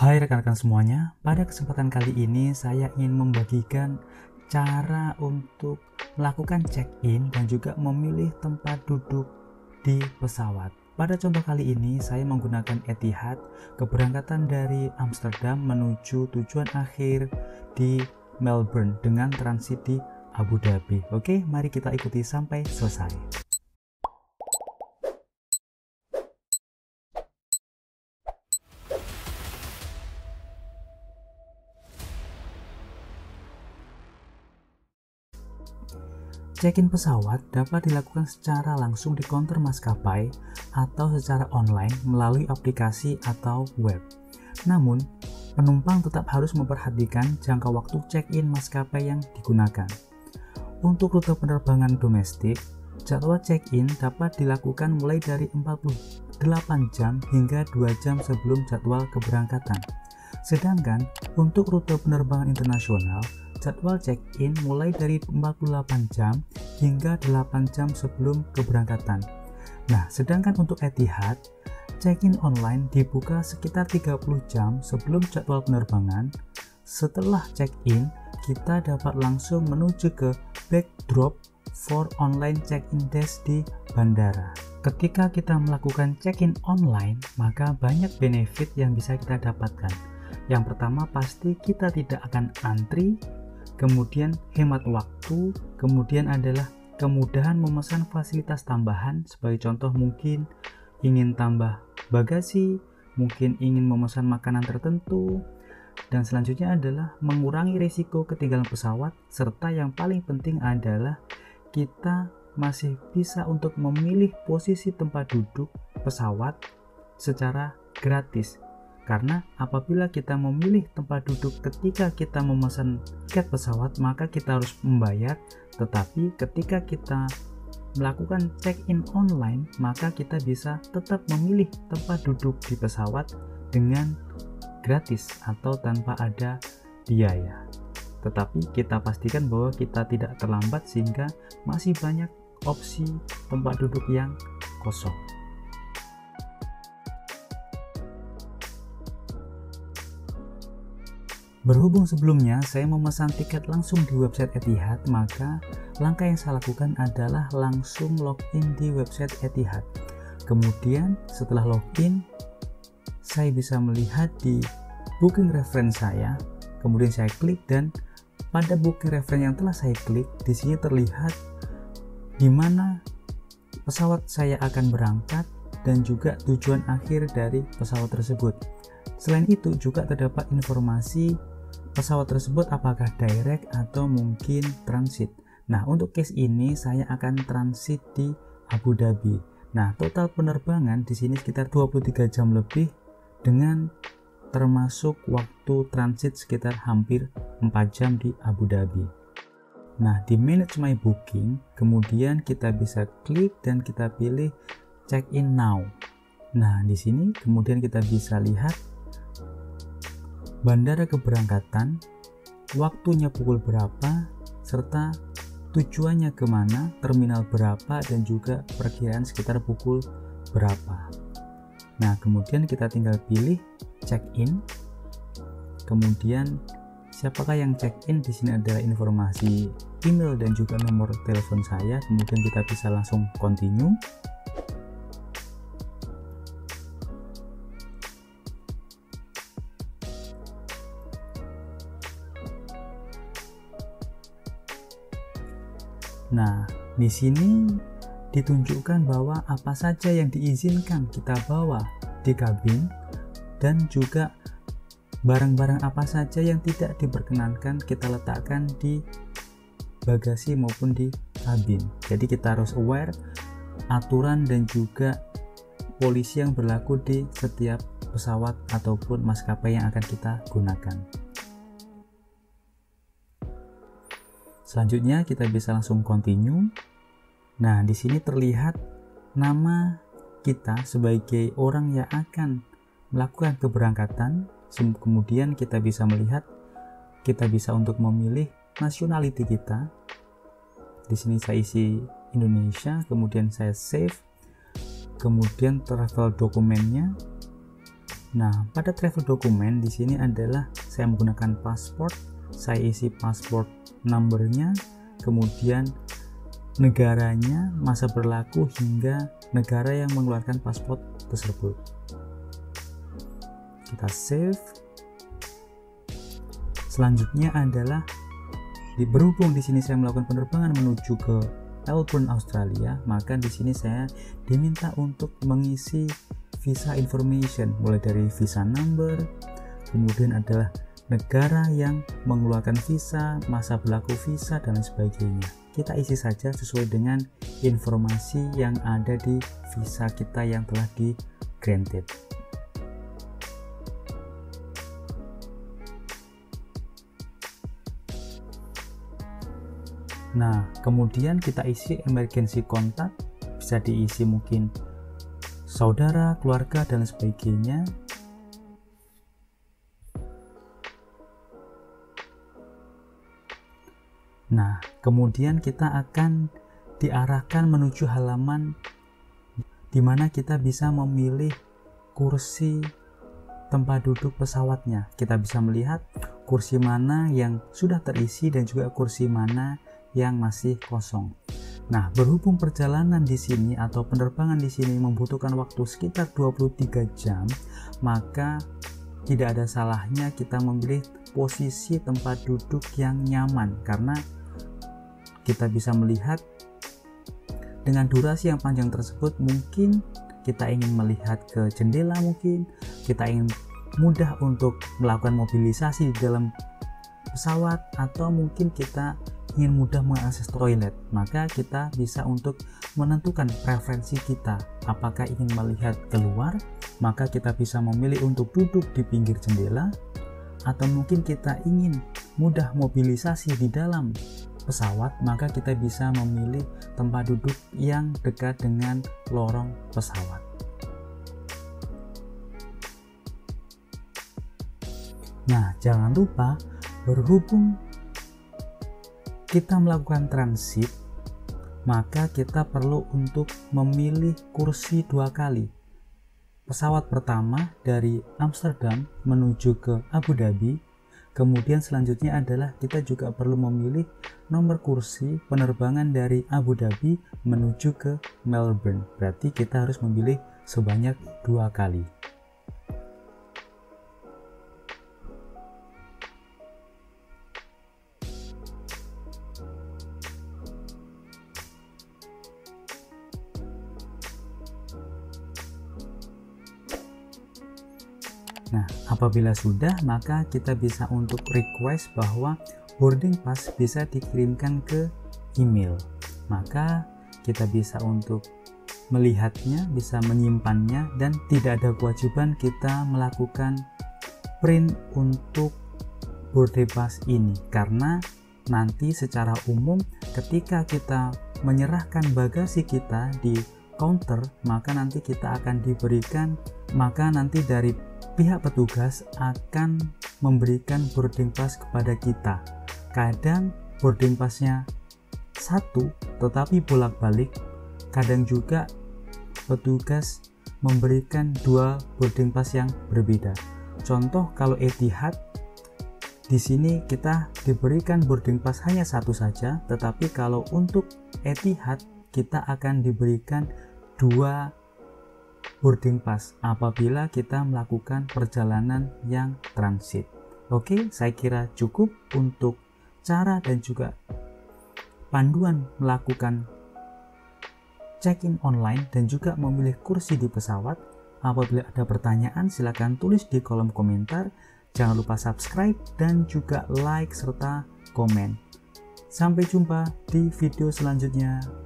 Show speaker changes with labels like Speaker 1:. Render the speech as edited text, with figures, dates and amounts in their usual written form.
Speaker 1: Hai rekan-rekan semuanya, pada kesempatan kali ini saya ingin membagikan cara untuk melakukan check-in dan juga memilih tempat duduk di pesawat. Pada contoh kali ini saya menggunakan Etihad, keberangkatan dari Amsterdam menuju tujuan akhir di Melbourne dengan transit di Abu Dhabi. Oke, mari kita ikuti sampai selesai. Check-in pesawat dapat dilakukan secara langsung di counter maskapai atau secara online melalui aplikasi atau web. Namun, penumpang tetap harus memperhatikan jangka waktu check-in maskapai yang digunakan. Untuk rute penerbangan domestik, jadwal check-in dapat dilakukan mulai dari 48 jam hingga 2 jam sebelum jadwal keberangkatan. Sedangkan untuk rute penerbangan internasional, jadwal check-in mulai dari 48 jam hingga 8 jam sebelum keberangkatan. Nah, sedangkan untuk Etihad, check-in online dibuka sekitar 30 jam sebelum jadwal penerbangan. Setelah check-in, kita dapat langsung menuju ke backdrop for online check-in desk di bandara. Ketika kita melakukan check-in online, maka banyak benefit yang bisa kita dapatkan. Yang pertama pasti kita tidak akan antri, kemudian hemat waktu, kemudian adalah kemudahan memesan fasilitas tambahan, sebagai contoh mungkin ingin tambah bagasi, mungkin ingin memesan makanan tertentu, dan selanjutnya adalah mengurangi risiko ketinggalan pesawat, serta yang paling penting adalah kita masih bisa untuk memilih posisi tempat duduk pesawat secara gratis. Karena apabila kita memilih tempat duduk ketika kita memesan tiket pesawat, maka kita harus membayar. Tetapi ketika kita melakukan check-in online, maka kita bisa tetap memilih tempat duduk di pesawat dengan gratis atau tanpa ada biaya. Tetapi kita pastikan bahwa kita tidak terlambat sehingga masih banyak opsi tempat duduk yang kosong. Berhubung sebelumnya saya memesan tiket langsung di website Etihad, maka langkah yang saya lakukan adalah langsung login di website Etihad. Kemudian setelah login, saya bisa melihat di booking reference saya. Kemudian saya klik dan pada booking reference yang telah saya klik, di sini terlihat di mana pesawat saya akan berangkat dan juga tujuan akhir dari pesawat tersebut. Selain itu juga terdapat informasi pesawat tersebut apakah direct atau mungkin transit. Nah, untuk case ini saya akan transit di Abu Dhabi. Nah, total penerbangan di sini sekitar 23 jam lebih dengan termasuk waktu transit sekitar hampir 4 jam di Abu Dhabi. Nah, di manage my booking, kemudian kita bisa klik dan kita pilih check in now. Nah, di sini kemudian kita bisa lihat bandara keberangkatan, waktunya pukul berapa, serta tujuannya kemana, terminal berapa, dan juga perkiraan sekitar pukul berapa. Nah, kemudian kita tinggal pilih check-in. Kemudian siapakah yang check-in? Di sini adalah informasi email dan juga nomor telepon saya. Kemudian kita bisa langsung continue. Nah, di sini ditunjukkan bahwa apa saja yang diizinkan kita bawa di kabin dan juga barang-barang apa saja yang tidak diperkenankan kita letakkan di bagasi maupun di kabin. Jadi kita harus aware aturan dan juga polisi yang berlaku di setiap pesawat ataupun maskapai yang akan kita gunakan. Selanjutnya kita bisa langsung continue. Nah, di sini terlihat nama kita sebagai orang yang akan melakukan keberangkatan. Kemudian kita bisa melihat, kita bisa untuk memilih nationality kita. Di sini saya isi Indonesia, kemudian saya save. Kemudian travel dokumennya. Nah, pada travel dokumen di sini adalah saya menggunakan pasport, saya isi pasport numbernya, kemudian negaranya, masa berlaku hingga negara yang mengeluarkan pasport tersebut. Kita save. Selanjutnya adalah berhubung di sini saya melakukan penerbangan menuju ke Melbourne, Australia, maka di sini saya diminta untuk mengisi visa information, mulai dari visa number, kemudian adalah negara yang mengeluarkan visa, masa berlaku visa, dan lain sebagainya. Kita isi saja sesuai dengan informasi yang ada di visa kita yang telah di granted. Nah, kemudian kita isi emergency contact, bisa diisi mungkin saudara, keluarga, dan sebagainya. Nah, kemudian kita akan diarahkan menuju halaman di mana kita bisa memilih kursi tempat duduk pesawatnya. Kita bisa melihat kursi mana yang sudah terisi dan juga kursi mana yang masih kosong. Nah, berhubung perjalanan di sini atau penerbangan di sini membutuhkan waktu sekitar 23 jam, maka tidak ada salahnya kita memilih posisi tempat duduk yang nyaman, karena kita bisa melihat dengan durasi yang panjang tersebut, mungkin kita ingin melihat ke jendela, mungkin kita ingin mudah untuk melakukan mobilisasi di dalam pesawat, atau mungkin kita ingin mudah mengakses toilet, maka kita bisa untuk menentukan preferensi kita. Apakah ingin melihat keluar, maka kita bisa memilih untuk duduk di pinggir jendela, atau mungkin kita ingin mudah mobilisasi di dalam pesawat, maka kita bisa memilih tempat duduk yang dekat dengan lorong pesawat. Nah, jangan lupa, berhubung kita melakukan transit, maka kita perlu untuk memilih kursi 2 kali. Pesawat pertama dari Amsterdam menuju ke Abu Dhabi, kemudian selanjutnya adalah kita juga perlu memilih nomor kursi penerbangan dari Abu Dhabi menuju ke Melbourne. Berarti kita harus memilih sebanyak 2 kali. Nah, apabila sudah, maka kita bisa untuk request bahwa boarding pass bisa dikirimkan ke email. Maka kita bisa untuk melihatnya, bisa menyimpannya, dan tidak ada kewajiban kita melakukan print untuk boarding pass ini, karena nanti secara umum ketika kita menyerahkan bagasi kita di counter, maka nanti kita akan diberikan, maka nanti dari pihak petugas akan memberikan boarding pass kepada kita. Kadang boarding passnya satu tetapi bolak-balik, kadang juga petugas memberikan 2 boarding pass yang berbeda. Contoh kalau Etihad, di sini kita diberikan boarding pass hanya 1 saja, tetapi kalau untuk Etihad kita akan diberikan 2 boarding pass apabila kita melakukan perjalanan yang transit. Oke, saya kira cukup untuk cara dan juga panduan melakukan check-in online dan juga memilih kursi di pesawat. Apabila ada pertanyaan, silakan tulis di kolom komentar. Jangan lupa subscribe dan juga like serta komen. Sampai jumpa di video selanjutnya.